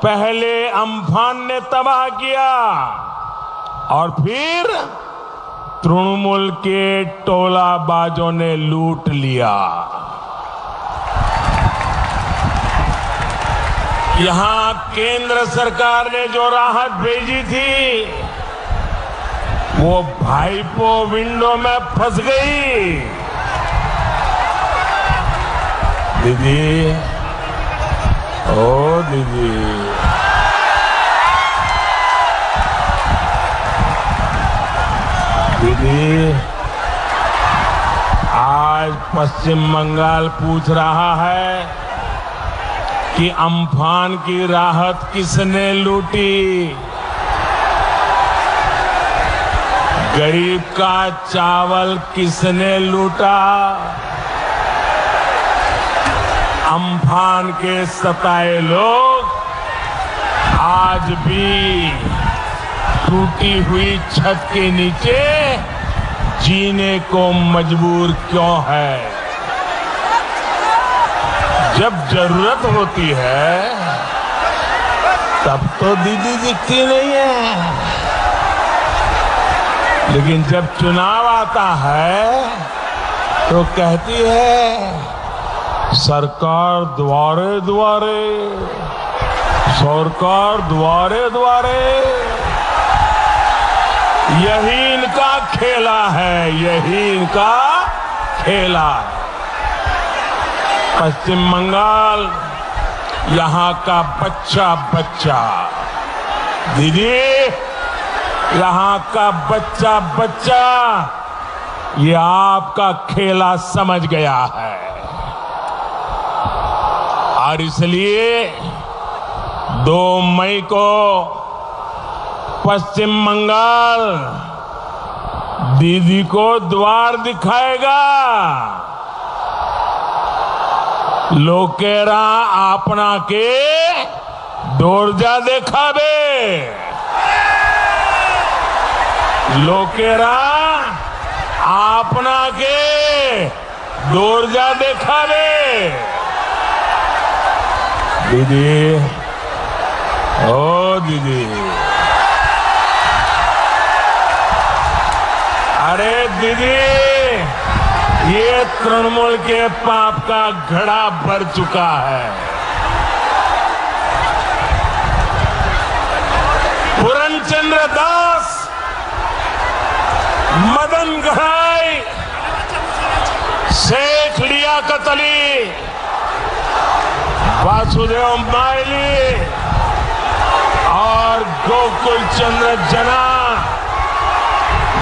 पहले अम्फान ने तबाह किया और फिर तृणमूल के टोलाबाजों ने लूट लिया। यहां केंद्र सरकार ने जो राहत भेजी थी वो भाईपो विंडो में फंस गई। दीदी, ओ दीदी, दीदी, आज पश्चिम बंगाल पूछ रहा है कि अम्फान की राहत किसने लूटी, गरीब का चावल किसने लूटा, अम्फान के सताए लोग आज भी टूटी हुई छत के नीचे जीने को मजबूर क्यों है? जब जरूरत होती है तब तो दीदी दिखती नहीं है, लेकिन जब चुनाव आता है तो कहती है सरकार द्वारे द्वारे, सरकार द्वारे द्वारे। यही इनका खेला है, यही इनका खेला है। पश्चिम बंगाल यहां का बच्चा बच्चा, दीदी, यहां का बच्चा बच्चा ये आपका खेला समझ गया है और इसलिए 2 मई को पश्चिम बंगाल दीदी को द्वार दिखाएगा। लोकेरा आपना के दौरजा देखाबे, लोकेरा आपना के दौरजा देखाबे। दीदी, ओ दीदी, अरे दीदी, ये तृणमूल के पाप का घड़ा भर चुका है। पूरनचंद्र दास, मदन घड़ाई, शेख लियाकत अली, वासुदेव माइली और गोकुल चंद्र जना,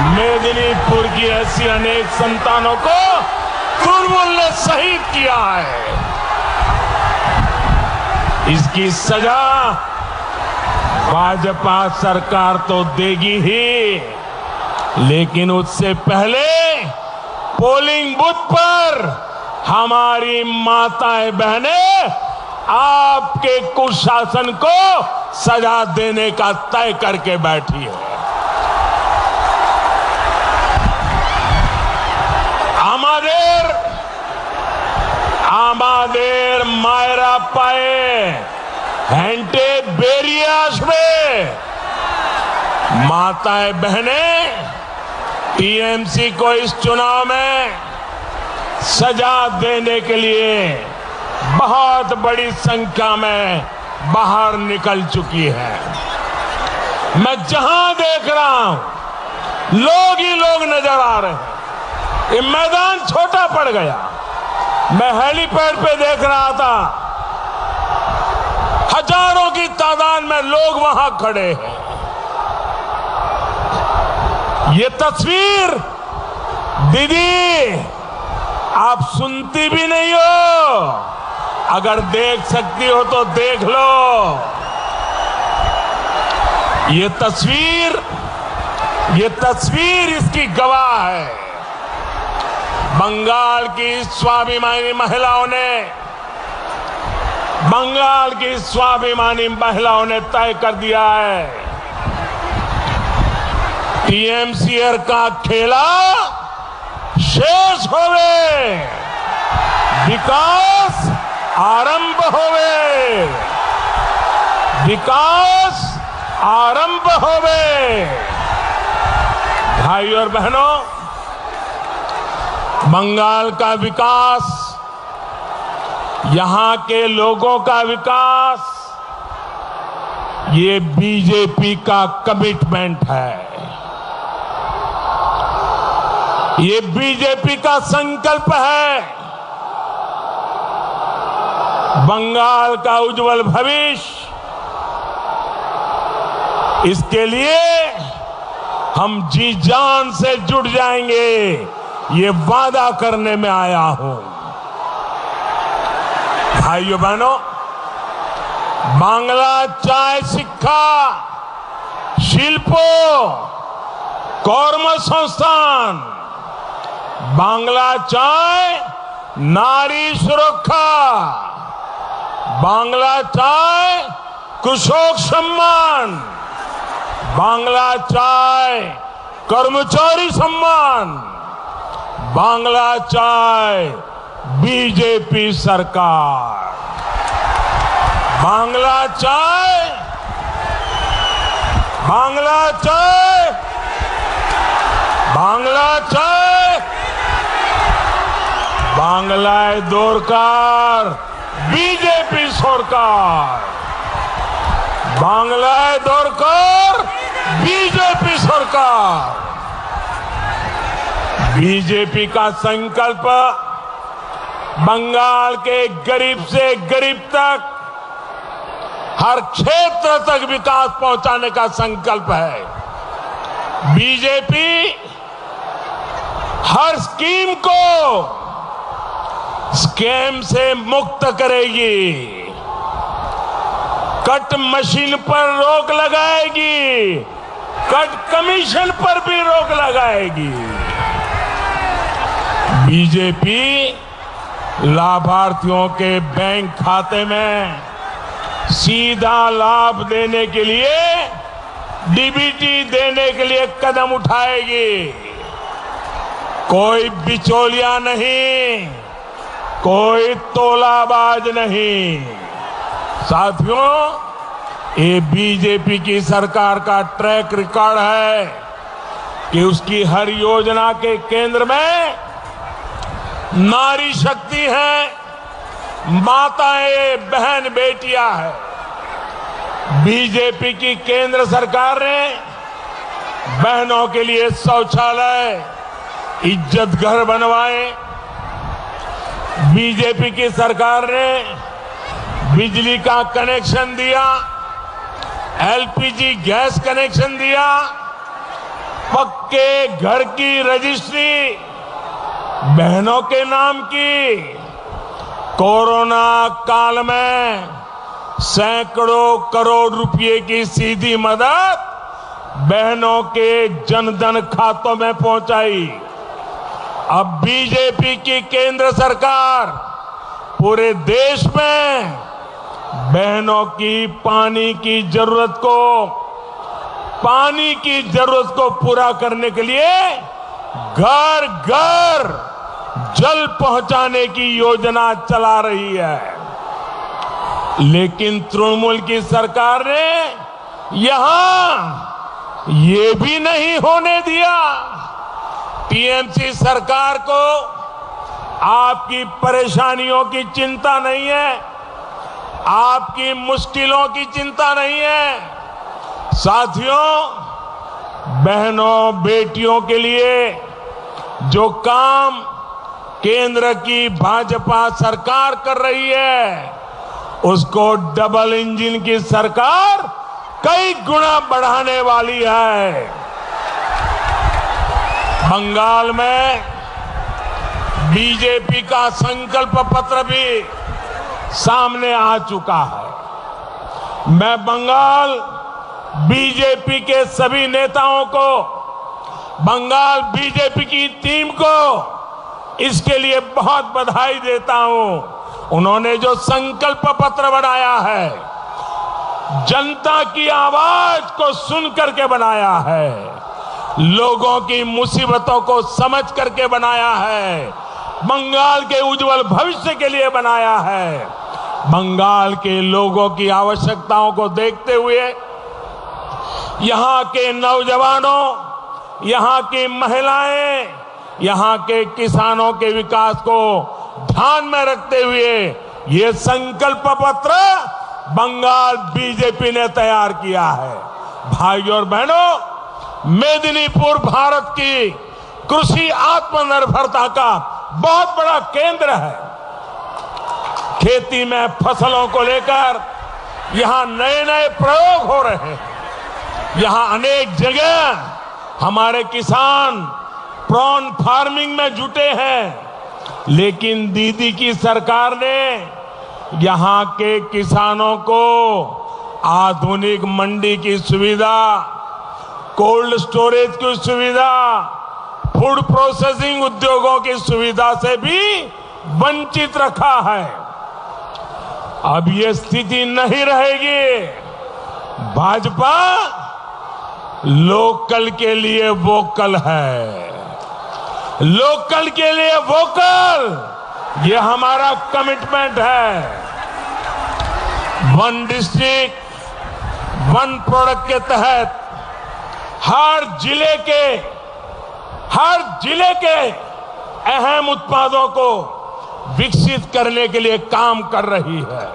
मेदिनीपुर की ऐसी अनेक संतानों को तृणमूल ने शहीद किया है। इसकी सजा भाजपा सरकार तो देगी ही, लेकिन उससे पहले पोलिंग बूथ पर हमारी माताएं बहनें आपके कुशासन को सजा देने का तय करके बैठी है। আমাদের मायरा पाए हेंटे बेरिया में माताएं बहनें टीएमसी को इस चुनाव में सजा देने के लिए बहुत बड़ी संख्या में बाहर निकल चुकी है। मैं जहां देख रहा हूं लोग ही लोग नजर आ रहे हैं। ये मैदान छोटा पड़ गया। मैं हेलीपैड पे देख रहा था, हजारों की तादाद में लोग वहां खड़े हैं। ये तस्वीर दीदी आप सुनती भी नहीं हो, अगर देख सकती हो तो देख लो। ये तस्वीर इसकी गवाह है। बंगाल की स्वाभिमानी महिलाओं ने तय कर दिया है, टीएमसीआर का खेला शेष होवे, विकास आरंभ होवे। विकास आरंभ होवे। भाइयों और बहनों, बंगाल का विकास, यहां के लोगों का विकास, ये बीजेपी का कमिटमेंट है। ये बीजेपी का संकल्प है। बंगाल का उज्जवल भविष्य, इसके लिए हम जी जान से जुट जाएंगे, ये वादा करने में आया हूं। भाइयों बहनों, बांग्ला चाय शिक्षा शिल्पो কর্মসংস্থান, বাংলা চায় নারী সুরক্ষা, বাংলা চায় কৃষক সম্মান, বাংলা চায় কর্মচারী সম্মান, বাংলা চায় बीजेपी सरकार। बांग्ला चाय, बांग्ला चाय, बांग्ला चाय, बांग्लाয় দরকার बीजेपी सरकार, बांग्लाয় দরকার बीजेपी सरकार। बीजेपी का संकल्प बंगाल के गरीब से गरीब तक, हर क्षेत्र तक विकास पहुंचाने का संकल्प है। बीजेपी हर स्कीम को स्कैम से मुक्त करेगी, कट मशीन पर रोक लगाएगी, कट कमीशन पर भी रोक लगाएगी। बीजेपी लाभार्थियों के बैंक खाते में सीधा लाभ देने के लिए, डीबीटी देने के लिए कदम उठाएगी। कोई बिचौलिया नहीं, कोई तोलाबाज नहीं। साथियों, ये बीजेपी की सरकार का ट्रैक रिकॉर्ड है कि उसकी हर योजना के केंद्र में नारी शक्ति है, माताएं, बहन, बेटियां है। बीजेपी की केंद्र सरकार ने बहनों के लिए शौचालय, इज्जत घर बनवाए। बीजेपी की सरकार ने बिजली का कनेक्शन दिया, एलपीजी गैस कनेक्शन दिया, पक्के घर की रजिस्ट्री बहनों के नाम की। कोरोना काल में सैकड़ों करोड़ रुपए की सीधी मदद बहनों के जनधन खातों में पहुंचाई। अब बीजेपी की केंद्र सरकार पूरे देश में बहनों की पानी की जरूरत को पूरा करने के लिए घर घर जल पहुंचाने की योजना चला रही है। लेकिन तृणमूल की सरकार ने यहां ये भी नहीं होने दिया। टीएमसी सरकार को आपकी परेशानियों की चिंता नहीं है, आपकी मुश्किलों की चिंता नहीं है। साथियों, बहनों, बेटियों के लिए जो काम केंद्र की भाजपा सरकार कर रही है, उसको डबल इंजन की सरकार कई गुना बढ़ाने वाली है। बंगाल में बीजेपी का संकल्प पत्र भी सामने आ चुका है। मैं बंगाल बीजेपी के सभी नेताओं को, बंगाल बीजेपी की टीम को इसके लिए बहुत बधाई देता हूं। उन्होंने जो संकल्प पत्र बनाया है, जनता की आवाज को सुन करके बनाया है, लोगों की मुसीबतों को समझ करके बनाया है, बंगाल के उज्जवल भविष्य के लिए बनाया है। बंगाल के लोगों की आवश्यकताओं को देखते हुए यहां के नौजवानों, यहां की महिलाएं, यहां के किसानों के विकास को ध्यान में रखते हुए ये संकल्प पत्र बंगाल बीजेपी ने तैयार किया है। भाइयों और बहनों, मेदिनीपुर भारत की कृषि आत्मनिर्भरता का बहुत बड़ा केंद्र है। खेती में फसलों को लेकर यहां नए नए प्रयोग हो रहे हैं। यहां अनेक जगह हमारे किसान प्रॉन फार्मिंग में जुटे हैं, लेकिन दीदी की सरकार ने यहां के किसानों को आधुनिक मंडी की सुविधा, कोल्ड स्टोरेज की सुविधा, फूड प्रोसेसिंग उद्योगों की सुविधा से भी वंचित रखा है। अब ये स्थिति नहीं रहेगी। भाजपा लोकल के लिए वोकल है, लोकल के लिए वोकल, ये हमारा कमिटमेंट है। वन डिस्ट्रिक्ट वन प्रोडक्ट के तहत हर जिले के अहम उत्पादों को विकसित करने के लिए काम कर रही है।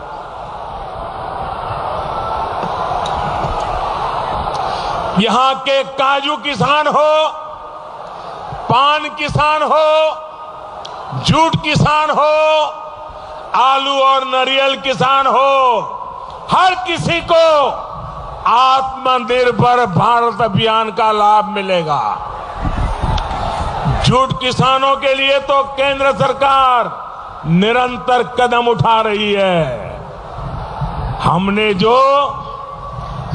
यहां के काजू किसान हो, पान किसान हो, जूट किसान हो, आलू और नारियल किसान हो, हर किसी को आत्मनिर्भर भारत अभियान का लाभ मिलेगा। जूट किसानों के लिए तो केंद्र सरकार निरंतर कदम उठा रही है। हमने जो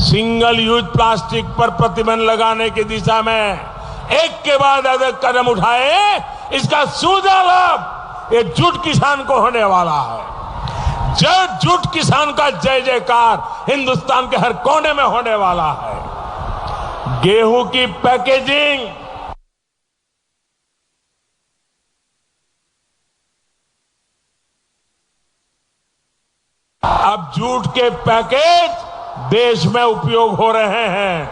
सिंगल यूज प्लास्टिक पर प्रतिबंध लगाने की दिशा में एक के बाद एक कदम उठाए, इसका सीधा लाभ एक जूट किसान को होने वाला है। जूट किसान का जय जयकार हिंदुस्तान के हर कोने में होने वाला है। गेहूं की पैकेजिंग, अब जूट के पैकेज देश में उपयोग हो रहे हैं।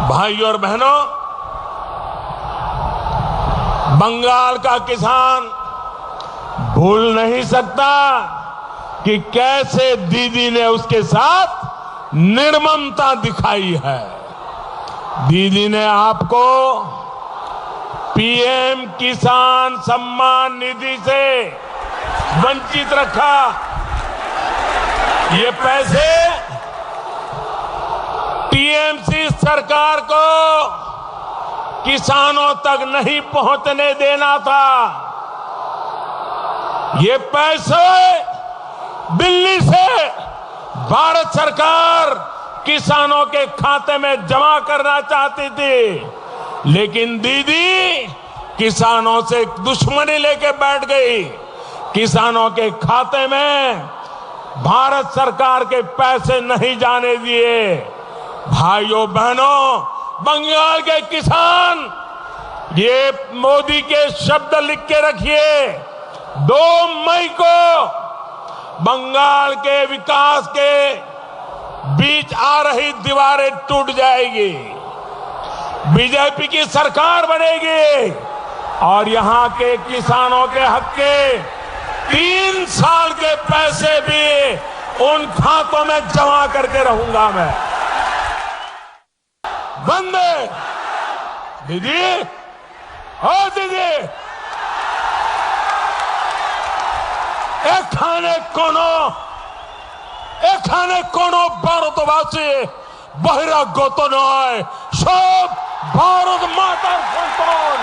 भाइयों और बहनों, बंगाल का किसान भूल नहीं सकता कि कैसे दीदी ने उसके साथ निर्ममता दिखाई है। दीदी ने आपको पीएम किसान सम्मान निधि से वंचित रखा। ये पैसे टीएमसी सरकार को किसानों तक नहीं पहुंचने देना था। ये पैसे दिल्ली से भारत सरकार किसानों के खाते में जमा करना चाहती थी, लेकिन दीदी किसानों से दुश्मनी लेके बैठ गई। किसानों के खाते में भारत सरकार के पैसे नहीं जाने दिए। भाइयों बहनों, बंगाल के किसान ये मोदी के शब्द लिख के रखिए। 2 मई को बंगाल के विकास के बीच आ रही दीवारें टूट जाएगी, बीजेपी की सरकार बनेगी और यहां के किसानों के हक के 3 साल के पैसे भी उन खातों में जमा करके रहूंगा मैं। बंदे दीदी, ओ दीदी, এখানে কোনো ভারতবাসী বহিরাগত নয়, সব ভারত মাতার সন্তান।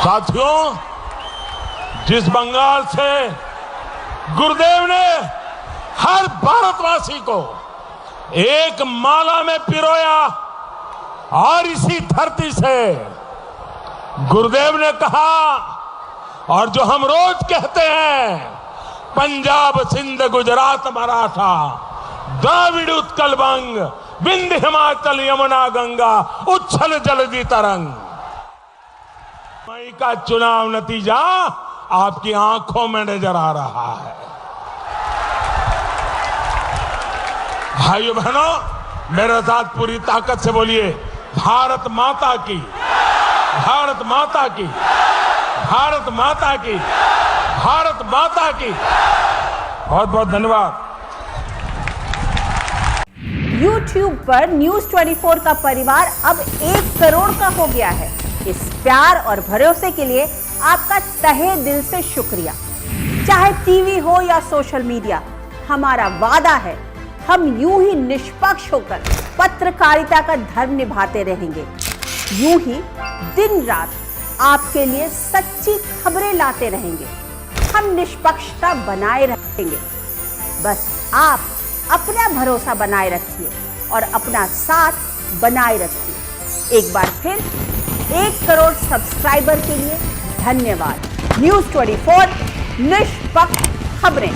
साथियों, जिस बंगाल से गुरुदेव ने हर भारतवासी को एक माला में पिरोया और इसी धरती से गुरुदेव ने कहा और जो हम रोज कहते हैं, पंजाब सिंध गुजरात मराठा द्राविड़ उत्कल बंग विंध्य हिमाचल यमुना गंगा उच्छल जलधि तरंग। मई का चुनाव नतीजा आपकी आंखों में नजर आ रहा है। भाइयों बहनों, मेरे साथ पूरी ताकत से बोलिए, भारत माता की, भारत माता की, भारत माता की, भारत माता की। बहुत बहुत धन्यवाद। YouTube पर न्यूज 24 का परिवार अब 1 करोड़ का हो गया है। इस प्यार और भरोसे के लिए आपका तहे दिल से शुक्रिया। चाहे टीवी हो या सोशल मीडिया, हमारा वादा है हम यूं ही निष्पक्ष होकर पत्रकारिता का धर्म निभाते रहेंगे। यूं ही दिन रात आपके लिए सच्ची खबरें लाते रहेंगे। हम निष्पक्षता बनाए रखेंगे। बस आप अपना भरोसा बनाए रखिए और अपना साथ बनाए रखिए। एक बार फिर 1 करोड़ सब्सक्राइबर के लिए धन्यवाद। न्यूज 24 निष्पक्ष खबरें।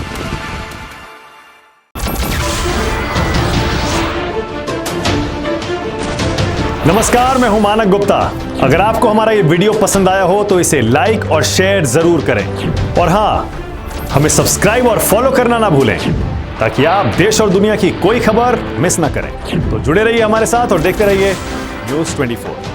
नमस्कार, मैं हूं मानक गुप्ता। अगर आपको हमारा ये वीडियो पसंद आया हो तो इसे लाइक और शेयर जरूर करें और हाँ, हमें सब्सक्राइब और फॉलो करना ना भूलें ताकि आप देश और दुनिया की कोई खबर मिस ना करें। तो जुड़े रहिए हमारे साथ और देखते रहिए न्यूज 24।